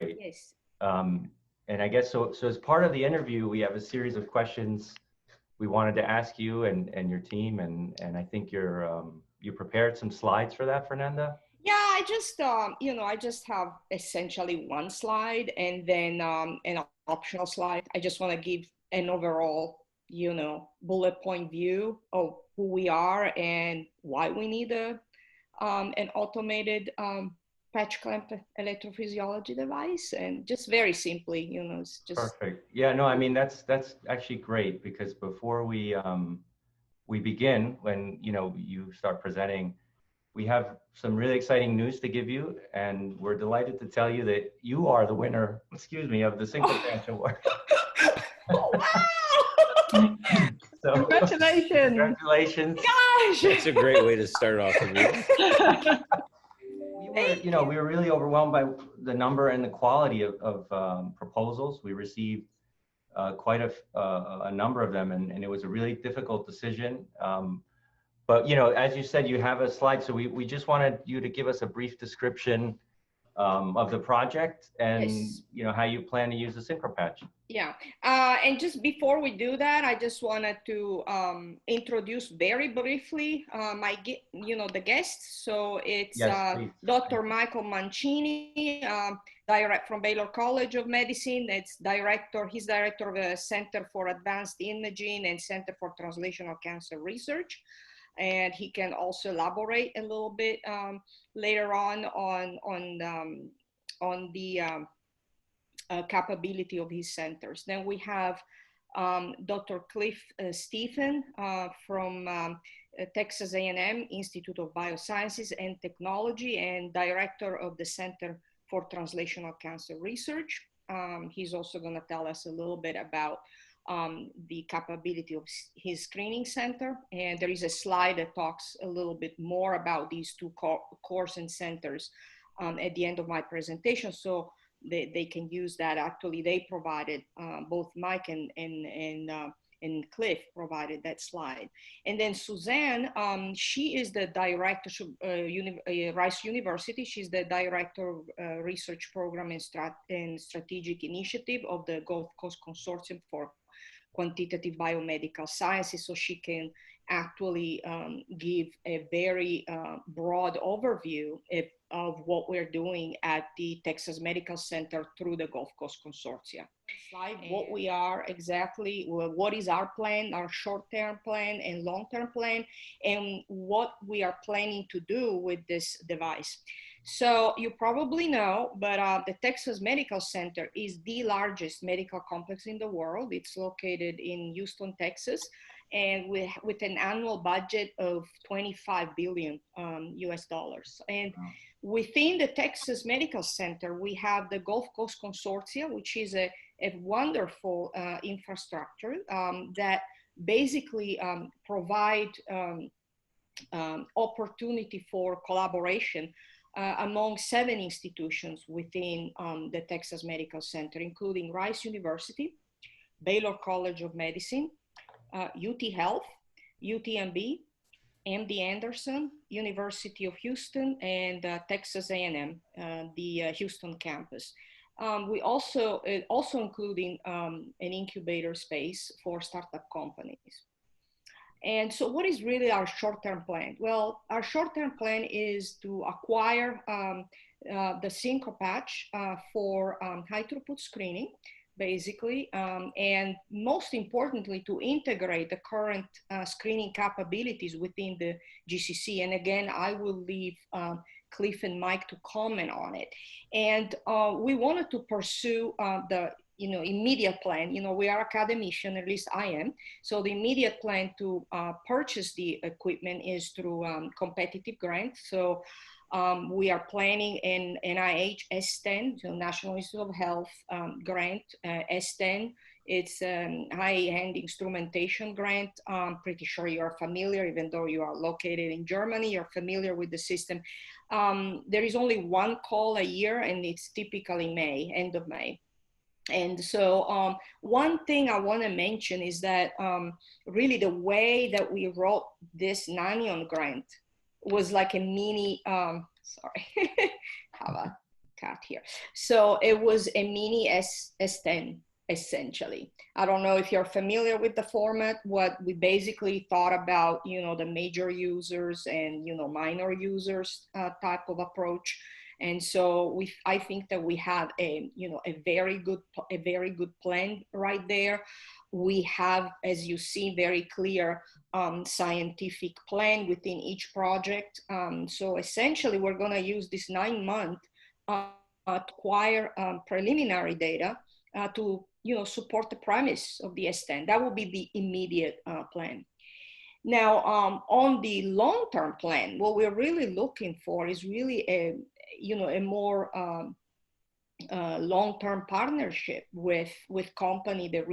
Yes. And I guess so as part of the interview, we have a series of questions we wanted to ask you and your team, and I think you prepared some slides for that, Fernanda. Yeah, I just, I just have essentially one slide and then an optional slide. I just want to give an overall, bullet point view of who we are and why we need an automated patch clamp electrophysiology device. And just very simply, it's just. Perfect. Yeah, no, I mean that's actually great because before we begin, when you start presenting, we have some really exciting news to give you, and we're delighted to tell you that you are the winner, excuse me, of the SyncroPatch Award. Oh, wow! So, Congratulations! congratulations. Gosh! That's a great way to start off the meeting. We were really overwhelmed by the number and the quality of proposals. We received quite a number of them, and it was a really difficult decision. But as you said, you have a slide, so we just wanted you to give us a brief description of the project and Yes. how you plan to use the SyncroPatch. Yeah, and just before we do that, I just wanted to introduce very briefly the guests. So it's Yes, please. Dr. Michael Mancini, direct from Baylor College of Medicine. He's director of the Center for Advanced Imaging and Center for Translational Cancer Research. And he can also elaborate a little bit later on the capability of his centers. Then we have Dr. Cliff Stephen from Texas A&M Institute of Biosciences and Technology and director of the Center for Translational Cancer Research. He's also going to tell us a little bit about the capability of his screening center. And there is a slide that talks a little bit more about these two cores and centers at the end of my presentation. So they can use that. Actually, they provided, both Mike and Cliff provided that slide. And then Suzanne, she is the director of Rice University. She's the director of research program and strategic initiative of the Gulf Coast Consortium for Quantitative Biomedical Sciences. So she can actually give a very broad overview of what we're doing at the Texas Medical Center through the Gulf Coast Consortia. Slide, what we are exactly, what is our plan, our short-term plan and long-term plan, and what we are planning to do with this device. So you probably know, but the Texas Medical Center is the largest medical complex in the world. It's located in Houston, Texas, and with an annual budget of 25 billion US dollars. And within the Texas Medical Center, we have the Gulf Coast Consortia, which is a wonderful infrastructure that basically provide opportunity for collaboration among 7 institutions within the Texas Medical Center, including Rice University, Baylor College of Medicine, UT Health, UTMB, MD Anderson, University of Houston, and Texas A&M, the Houston campus. We also including an incubator space for startup companies. And so what is really our short-term plan? Well, our short-term plan is to acquire the SyncroPatch for high throughput screening, basically, and most importantly, to integrate the current screening capabilities within the GCC. And again, I will leave Cliff and Mike to comment on it. And we wanted to pursue the immediate plan. We are academician, at least I am. So the immediate plan to purchase the equipment is through competitive grants. So we are planning an NIH S10, so National Institute of Health grant, S10. It's a high-end instrumentation grant. I'm pretty sure you are familiar, even though you are located in Germany, you're familiar with the system. There is only one call a year, and it's typically May, end of May. And so one thing I want to mention is that really the way that we wrote this Nanion grant was like a mini, sorry, cut here. So it was a mini S10, essentially. I don't know if you're familiar with the format. What we basically thought about, you know, the major users and, you know, minor users type of approach. And so I think that we have a, you know, a very good plan right there. We have, as you see, very clear scientific plan within each project. So essentially, we're going to use this 9-month to acquire preliminary data to, you know, support the premise of the S10. That will be the immediate plan. Now, on the long-term plan, what we're really looking for is really a, you know, a more long-term partnership with companies that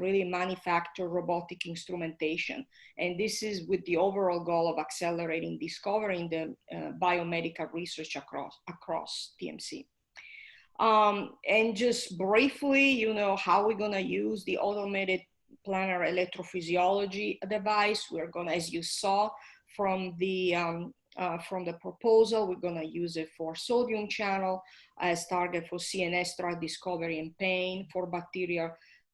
really manufacture robotic instrumentation, and this is with the overall goal of accelerating discovery in the biomedical research across TMC. And just briefly, you know, how we're going to use the automated planar electrophysiology device. We're going to, as you saw from the proposal, we're going to use it for sodium channel as target for CNS drug discovery and pain, for bacterial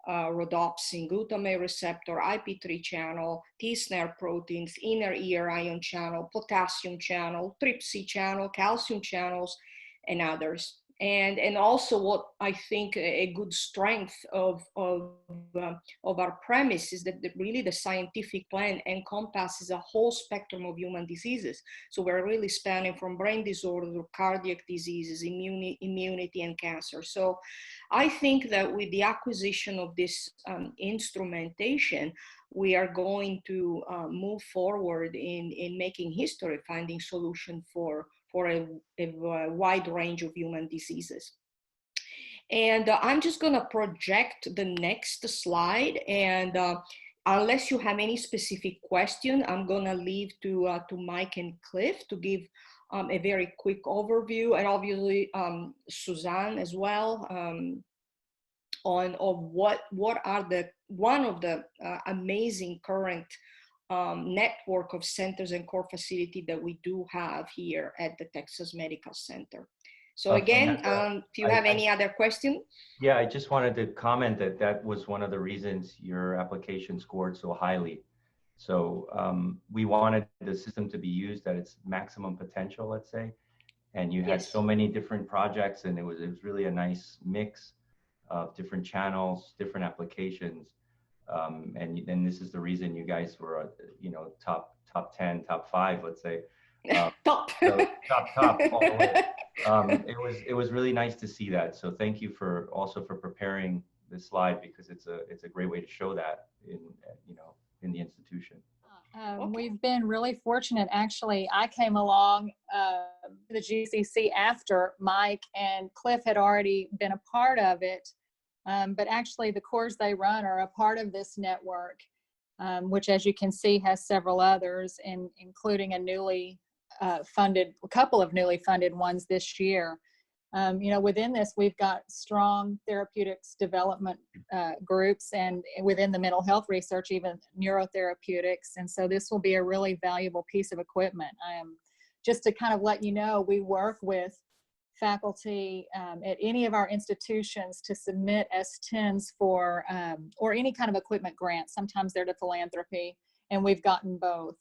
rhodopsin glutamate receptor, IP3 channel, T-SNARE proteins, inner ear ion channel, potassium channel, trypsin channel, calcium channels, and others. And also what I think a good strength of our premise is that really the scientific plan encompasses a whole spectrum of human diseases. So we're really spanning from brain disorder to cardiac diseases, immunity, and cancer. So I think that with the acquisition of this instrumentation, we are going to move forward in making history, finding solutions for a wide range of human diseases. And I'm just going to project the next slide. And unless you have any specific question, I'm going to leave to Mike and Cliff to give a very quick overview, and obviously Suzanne as well, on what are one of the amazing current network of centers and core facility that we do have here at the Texas Medical Center. So again, if you have any other question. Yeah, I just wanted to comment that was one of the reasons your application scored so highly. So we wanted the system to be used at its maximum potential, let's say, and you had so many different projects, and it was really a nice mix of different channels, different applications. And this is the reason you guys were, you know, top 10, top 5, let's say. Top. So top all the way. It was really nice to see that. So thank you also for preparing this slide, because it's a great way to show that in the institution. We've been really fortunate. Actually, I came along to the GCC after Mike and Cliff had already been a part of it. But actually the cores they run are a part of this network, which, as you can see, has several others, including a couple of newly funded ones this year. You know, within this, we've got strong therapeutics development groups, and within the mental health research, even neurotherapeutics. And so this will be a really valuable piece of equipment. Just to kind of let you know, we work with faculty at any of our institutions to submit S10s for, or any kind of equipment grant. Sometimes they're to philanthropy, and we've gotten both.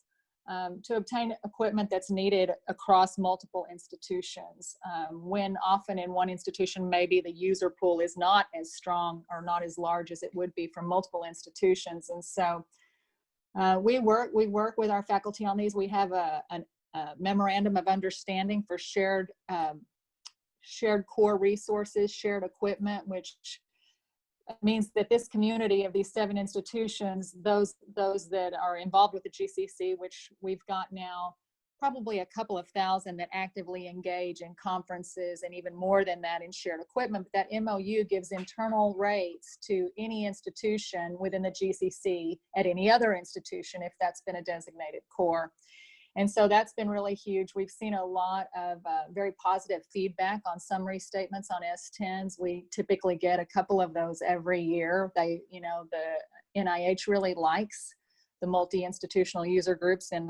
To obtain equipment that's needed across multiple institutions, when often in one institution maybe the user pool is not as strong or not as large as it would be from multiple institutions. And so we work with our faculty on these. We have a memorandum of understanding for shared core resources, shared equipment, which means that this community of these 7 institutions, those that are involved with the GCC, which we've got now probably a couple of thousand that actively engage in conferences, and even more than that in shared equipment. But that MOU gives internal rates to any institution within the GCC at any other institution if that's been a designated core. And so that's been really huge. We've seen a lot of very positive feedback on summary statements on S10s. We typically get a couple of those every year. The NIH really likes the multi-institutional user groups, and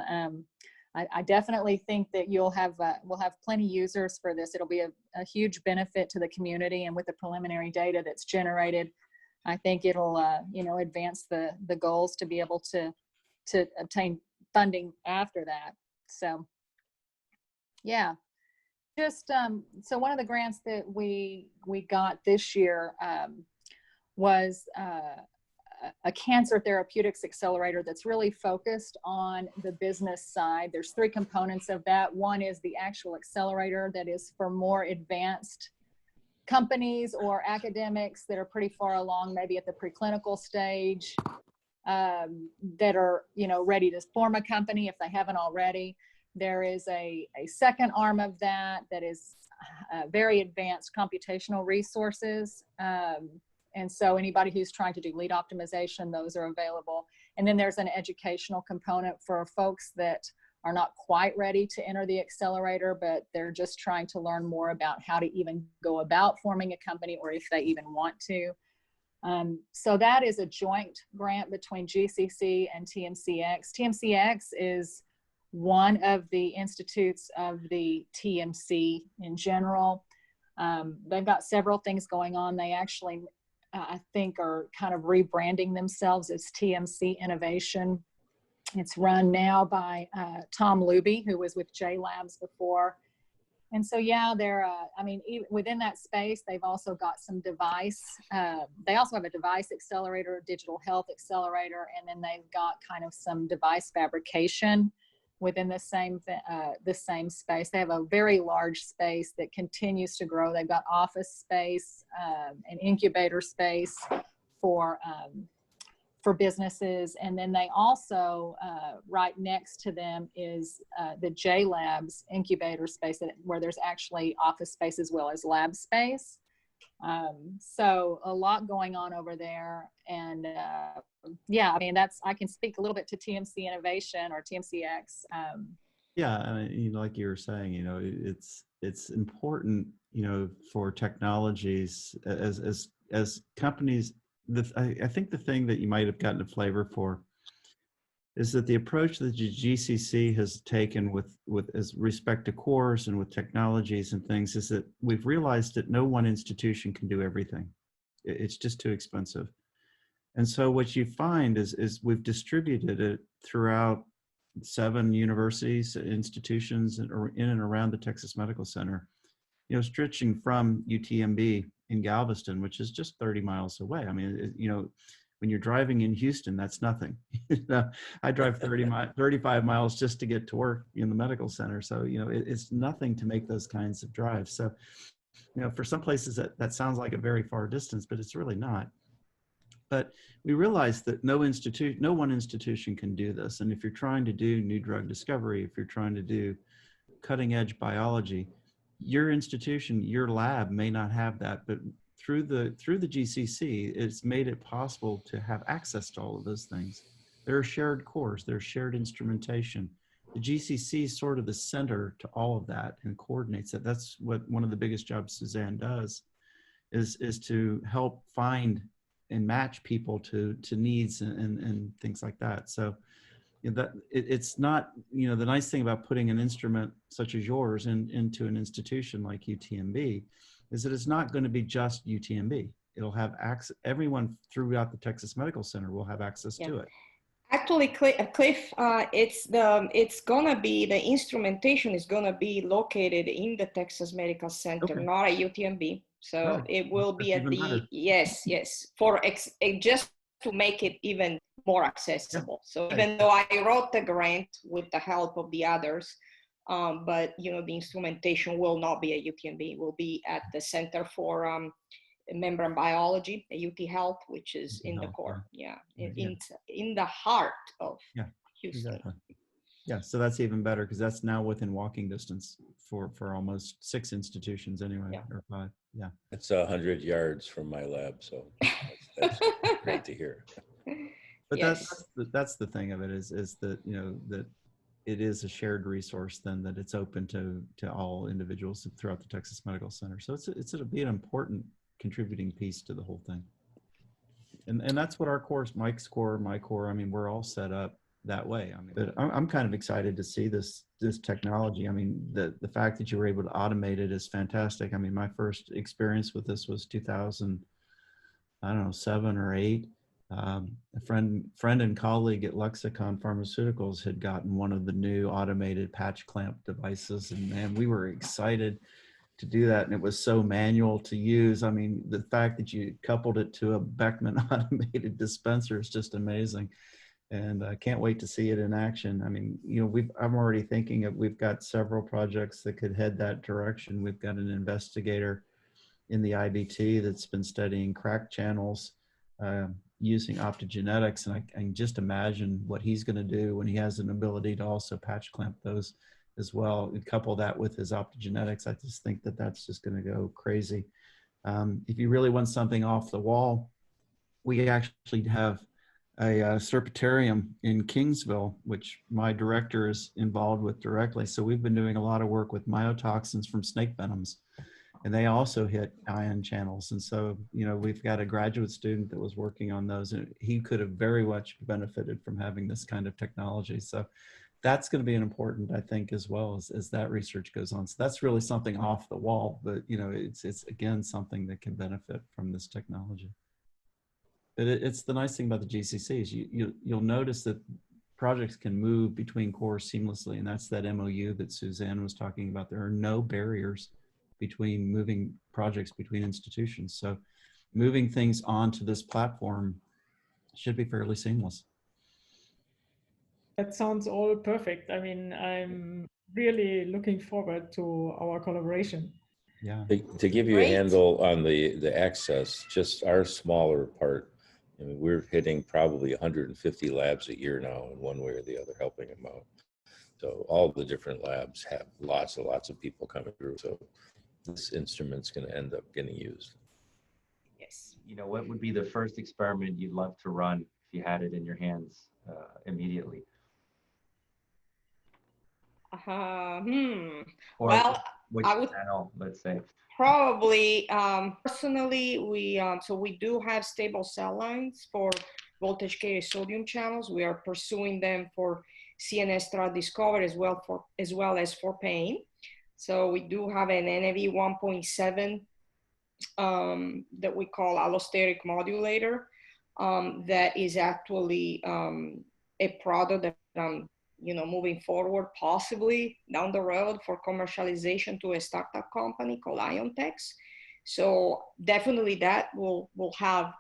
I definitely think that we'll have plenty users for this. It'll be a huge benefit to the community, and with the preliminary data that's generated, I think it'll advance the goals to be able to obtain funding after that. So yeah, just so one of the grants that we got this year was a cancer therapeutics accelerator that's really focused on the business side. There's 3 components of that. One is the actual accelerator that is for more advanced companies or academics that are pretty far along, maybe at the preclinical stage, that are, ready to form a company if they haven't already. There is a second arm of that is very advanced computational resources. And so anybody who's trying to do lead optimization, those are available. And then there's an educational component for folks that are not quite ready to enter the accelerator, but they're just trying to learn more about how to even go about forming a company, or if they even want to. So that is a joint grant between GCC and TMCX. TMCX is one of the institutes of the TMC in general. They've got several things going on. They actually, I think, are kind of rebranding themselves as TMC Innovation. It's run now by Tom Luby, who was with J Labs before. And so, yeah, they're, even within that space, they've also got some device. They also have a device accelerator, digital health accelerator, and then they've got kind of some device fabrication within the same space. They have a very large space that continues to grow. They've got office space, an incubator space for businesses. And then they also, right next to them is the J Labs incubator space, where there's actually office space as well as lab space. So a lot going on over there. And yeah, I can speak a little bit to TMC Innovation or TMCX. Yeah, like you were saying, it's important, for technologies as companies. I think the thing that you might have gotten a flavor for is that the approach that the GCC has taken with as respect to course and with technologies and things is that we've realized that no one institution can do everything. It's just too expensive. And so what you find is we've distributed it throughout 7 universities, institutions in and around the Texas Medical Center, stretching from UTMB in Galveston, which is just 30 miles away. When you're driving in Houston, that's nothing. I drive 35 miles just to get to work in the medical center. So, it's nothing to make those kinds of drives. So, for some places that sounds like a very far distance, but it's really not. But we realize that no one institution can do this. And if you're trying to do new drug discovery, if you're trying to do cutting edge biology, your institution, your lab may not have that, but through the GCC, it's made it possible to have access to all of those things. There are shared cores, there's shared instrumentation. The GCC is sort of the center to all of that and coordinates it. That's what one of the biggest jobs Suzanne does, is to help find and match people to needs and things like that. So it's not, the nice thing about putting an instrument such as yours into an institution like UTMB is that it's not going to be just UTMB. It'll have access, everyone throughout the Texas Medical Center will have access to it. Actually, Cliff, it's gonna be, the instrumentation is gonna be located in the Texas Medical Center, Okay. not at UTMB. So Right. it will be That's at even the, better. yes, for just to make it even more accessible. Yeah. So even though I wrote the grant with the help of the others, but the instrumentation will not be at UTMB. It will be at the Center for Membrane Biology, at UT Health, which is in the core, in the heart of Houston. Exactly. Yeah, so that's even better because that's now within walking distance for almost 6 institutions anyway, or 5. Yeah, It's 100 yards from my lab, so that's great to hear. but Yes. that's the thing of it is that that it is a shared resource, then that it's open to all individuals throughout the Texas Medical Center. So it'll be an important contributing piece to the whole thing. And that's what our course, Mike's core, my core, we're all set up that way. I mean, but I'm kind of excited to see this technology. I mean, the fact that you were able to automate it is fantastic. I mean, my first experience with this was 2000, I don't know, 7 or 8. A friend and colleague at Lexicon Pharmaceuticals had gotten one of the new automated patch clamp devices, and man, we were excited to do that. And it was so manual to use. I mean, the fact that you coupled it to a Beckman automated dispenser is just amazing. And I can't wait to see it in action. I mean, you know, I'm already thinking of, we've got several projects that could head that direction. We've got an investigator in the IBT that's been studying crack channels using optogenetics. And I can just imagine what he's going to do when he has an ability to also patch clamp those as well. And couple that with his optogenetics, I just think that that's just going to go crazy. If you really want something off the wall, we actually have a serpentarium in Kingsville, which my director is involved with directly. So we've been doing a lot of work with myotoxins from snake venoms, and they also hit ion channels. And so, you know, we've got a graduate student that was working on those, and he could have very much benefited from having this kind of technology. So that's going to be an important, I think, as well as that research goes on. So that's really something off the wall, but, you know, it's again, something that can benefit from this technology. But it's the nice thing about the GCC is you'll notice that projects can move between cores seamlessly, and that's that MOU that Suzanne was talking about. There are no barriers between moving projects between institutions. So moving things onto this platform should be fairly seamless. That sounds all perfect. I mean, I'm really looking forward to our collaboration. Yeah. To give you a handle on the access, just our smaller part, I mean, we're hitting probably 150 labs a year now in one way or the other, helping them out. So all the different labs have lots of people coming through. So this instrument's going to end up getting used. Yes. You know, what would be the first experiment you'd love to run if you had it in your hands immediately? Or well, which I would channel, let's say? probably, personally, so we do have stable cell lines for voltage carrier sodium channels. We are pursuing them for CNS drug discovery as well as for pain. So we do have an NAV 1.7 that we call allosteric modulator that is actually a product that I'm moving forward possibly down the road for commercialization to a startup company called Nanion Technologies. So definitely that will have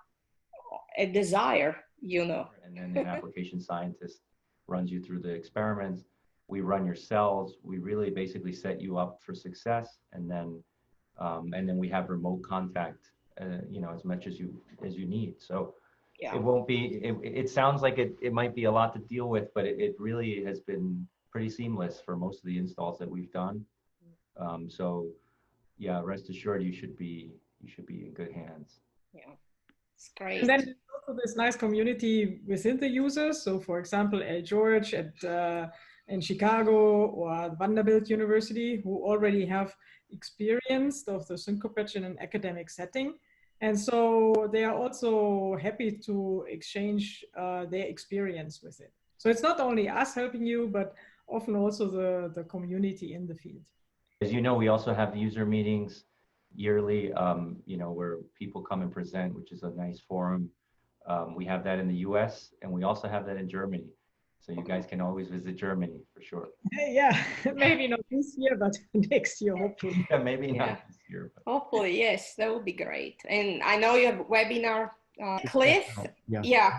a desire, And then an application scientist runs you through the experiments. We run your cells. We really basically set you up for success, and then we have remote contact, as much as you need. So yeah. It won't be. It sounds like it might be a lot to deal with, but it really has been pretty seamless for most of the installs that we've done. So yeah, rest assured, you should be in good hands. Yeah, it's great. And then there's also this nice community within the users. So for example, George in Chicago or Vanderbilt University, who already have experience of the SyncroPatch in an academic setting. And so they are also happy to exchange their experience with it. So it's not only us helping you, but often also the community in the field. As you know, we also have user meetings yearly, where people come and present, which is a nice forum. We have that in the US, and we also have that in Germany. So you guys can always visit Germany for sure. Yeah, maybe not this year, but next year, hopefully. Yeah, maybe not this year. But. Hopefully, yes, that would be great. And I know you have a webinar. Cliff,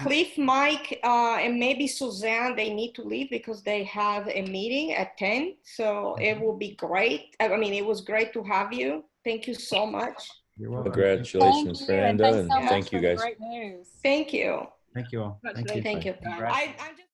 Cliff, Mike, and maybe Suzanne, they need to leave because they have a meeting at 10. So it will be great. I mean, it was great to have you. Thank you so much. You're welcome. Congratulations, Fernanda, and thank you guys. Great news. Thank you. Thank you all. Thank you. I'm just